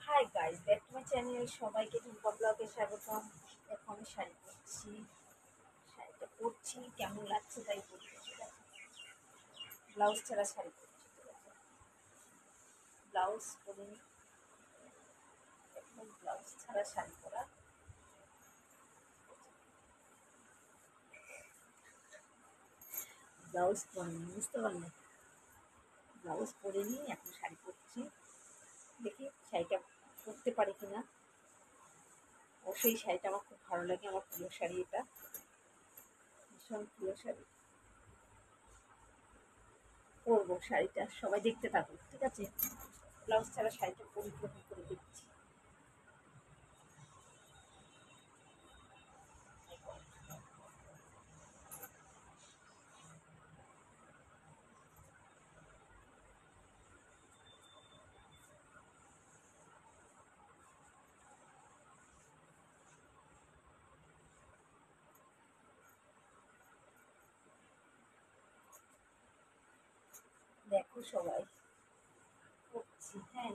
Hi guys, back to my channel. সবাইকে টুম্পা ব্লগে স্বাগতম। এখন আমি শাড়ি পরছি। শাড়িটা পরছি, কেমন লাগছে তাই বলছি। ব্লাউজ ছাড়া শাড়ি পরছি, ঠিক আছে? ব্লাউজ পরিনি, একদম ব্লাউজ ছাড়া শাড়ি পরা। ব্লাউজ পরিনি, বুঝতে পারলে? ব্লাউজ পরিনি, এখন শাড়ি পরছি। দেখি শাড়িটা পরতে পারি কিনা। অবশ্যই শাড়িটা আমার খুব ভালো লাগে, আমার প্রিয় শাড়ি এটা, ভীষণ প্রিয় শাড়ি। পরবো শাড়িটা, সবাই দেখতে থাকুক, ঠিক আছে? ব্লাউজ ছাড়া শাড়িটা পরিগ্রহণ করে দিচ্ছি। দেখো সবাই, করছি, হ্যাঁ।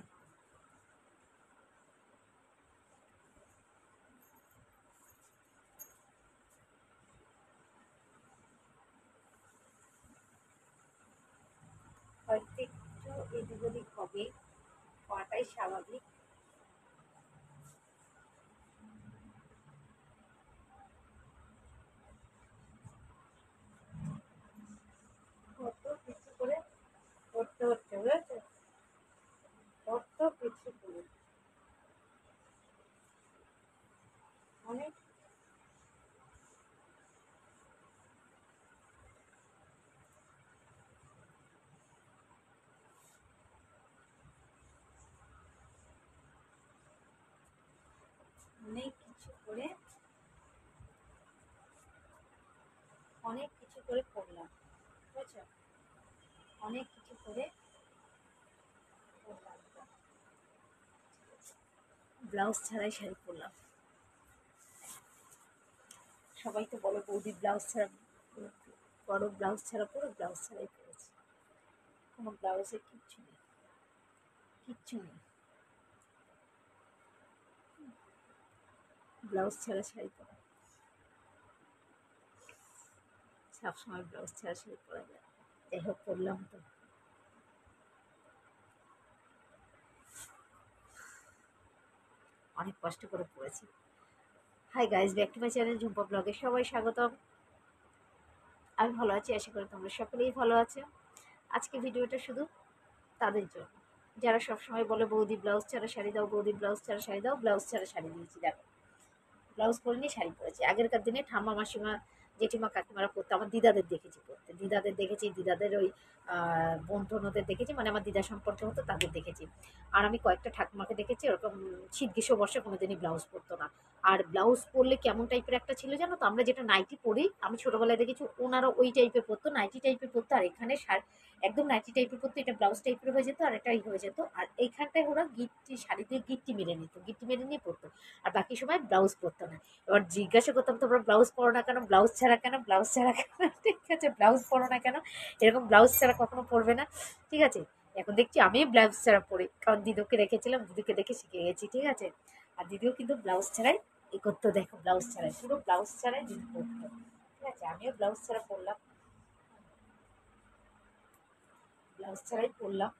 হয়তো একটু এদিক ওদিক হবে, হওয়াটাই স্বাভাবিক। কত কিছু করে করতে হচ্ছে, বুঝেছো? কত কিছু করে অনেক অনেক কিছু করে অনেক কিছু করে করলাম, বুঝেছো? অনেক কিছু করে করলাম। ব্লাউজ ছাড়াই শাড়ি পরলাম। সবাই তো বলো বৌদি ব্লাউজ ছাড়া পরো, ব্লাউজ ছাড়া পরো, ব্লাউজ ছাড়াই পরেছি। কোনো ব্লাউজে কিচ্ছু নেই, কিচ্ছু নেই। ব্লাউজ ছাড়া শাড়ি পরা, সবসময় ব্লাউজ ছাড়া শাড়ি পরা যায়। যাই হোক, পরলাম তো। অনেক কষ্ট করে পড়েছি। Hi guys, back to my channel Jhumpa ব্লগে সবাই স্বাগতম। আমি ভালো আছি, আশা করি তোমরা সকলেই ভালো আছো। আজকে ভিডিওটা শুধু তাদের জন্য যারা সবসময় বলে বৌদি ব্লাউজ ছাড়া শাড়ি দাও, বৌদি ব্লাউজ ছাড়া শাড়ি দাও। ব্লাউজ ছাড়া শাড়ি দিয়েছি, দেখো। ব্লাউজ পরিনি, শাড়ি পরেছি। আগেরকার দিনে ঠাম্মা মাসিমা জেঠিমা কাকিমারা পরতো, আমার দিদাদের দেখেছি পরতে, দিদাদের দেখেছি, দিদাদের ওই বোন দেখেছি, মানে আমার দিদা সম্পর্কে হতো তাদের দেখেছি। আর আমি কয়েকটা ঠাকুমাকে দেখেছি ওরকম শীত গ্রীষ্ম বর্ষা কোনোদিনই ব্লাউজ পরতো না। আর ব্লাউজ পরলে কেমন টাইপের একটা ছিল জানো তো, আমরা যেটা নাইটি পরি, আমি ছোটবেলায় দেখেছি ওনারা ওই টাইপের পরতো, নাইটি টাইপের পরতো। আর এখানে একদম নাইটি টাইপের পরতো, এটা ব্লাউজ টাইপের হয়ে যেত আর এটাই হয়ে যেত। আর এইখানটায় ওরা গিট্টি শাড়ি দিয়ে গিট্টি মেরে নিত, গিট্টি মেরে নিয়ে পরতো। আর বাকি সময় ব্লাউজ পরতো না। এবার জিজ্ঞাসা করতাম, তোমরা ব্লাউজ পরো না কেন, ব্লাউজ ছাড়া কেন, ব্লাউজ ছাড়া কেন? ঠিক আছে, ব্লাউজ পরো না কেন, এরকম ব্লাউজ ছাড়া কখনো পরবে না, ঠিক আছে? এখন দেখছি আমি ব্লাউজ ছাড়া পরি, কারণ দিদুকে রেখেছিলাম, দিদুকে দেখে শিখে গেছি, ঠিক আছে? আর দিদিও কিন্তু ব্লাউজ ছাড়াই এ করতো, দেখো ব্লাউজ ছাড়াই, পুরো ব্লাউজ ছাড়াই দিদি পরতো, ঠিক আছে? আমিও ব্লাউজ ছাড়া পরলাম, ব্লাউজ ছাড়াই পরলাম।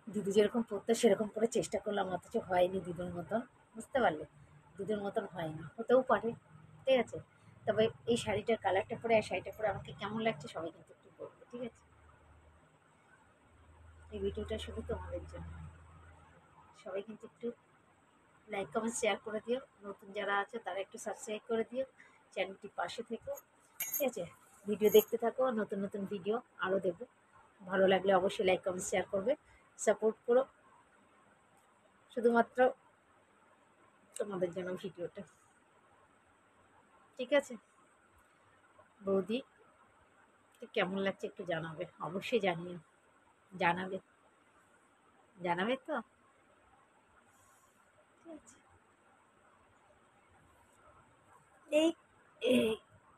দিদি যেরকম পরতো সেরকম করে চেষ্টা করলাম, অথচ হয়নি দিদির মতন, বুঝতে পারলে? দিদির মতন হয়নি, হতেও পারে, ঠিক আছে? তবে এই শাড়িটার কালারটা পরে আর শাড়িটা পরে আমাকে কেমন লাগছে সবাই কিন্তু একটু বলবে, ঠিক আছে? এই ভিডিওটা শুধু তোমাদের জন্য। সবাই কিন্তু একটু লাইক কমেন্ট শেয়ার করে দিও, নতুন যারা আছে তারা একটু সাবস্ক্রাইব করে দিও, চ্যানেলটি পাশে থেকো, ঠিক আছে? ভিডিও দেখতে থাকো, নতুন নতুন ভিডিও আরও দেবো। ভালো লাগলে অবশ্যই লাইক কমেন্ট শেয়ার করবে, সাপোর্ট করো। শুধুমাত্র তোমাদের জন্য ভিডিওটা, ঠিক আছে? বৌদি কেমন লাগছে একটু জানাবে, অবশ্যই জানিও, জানাবে, জানাবে তো, ঠিক আছে? এই এই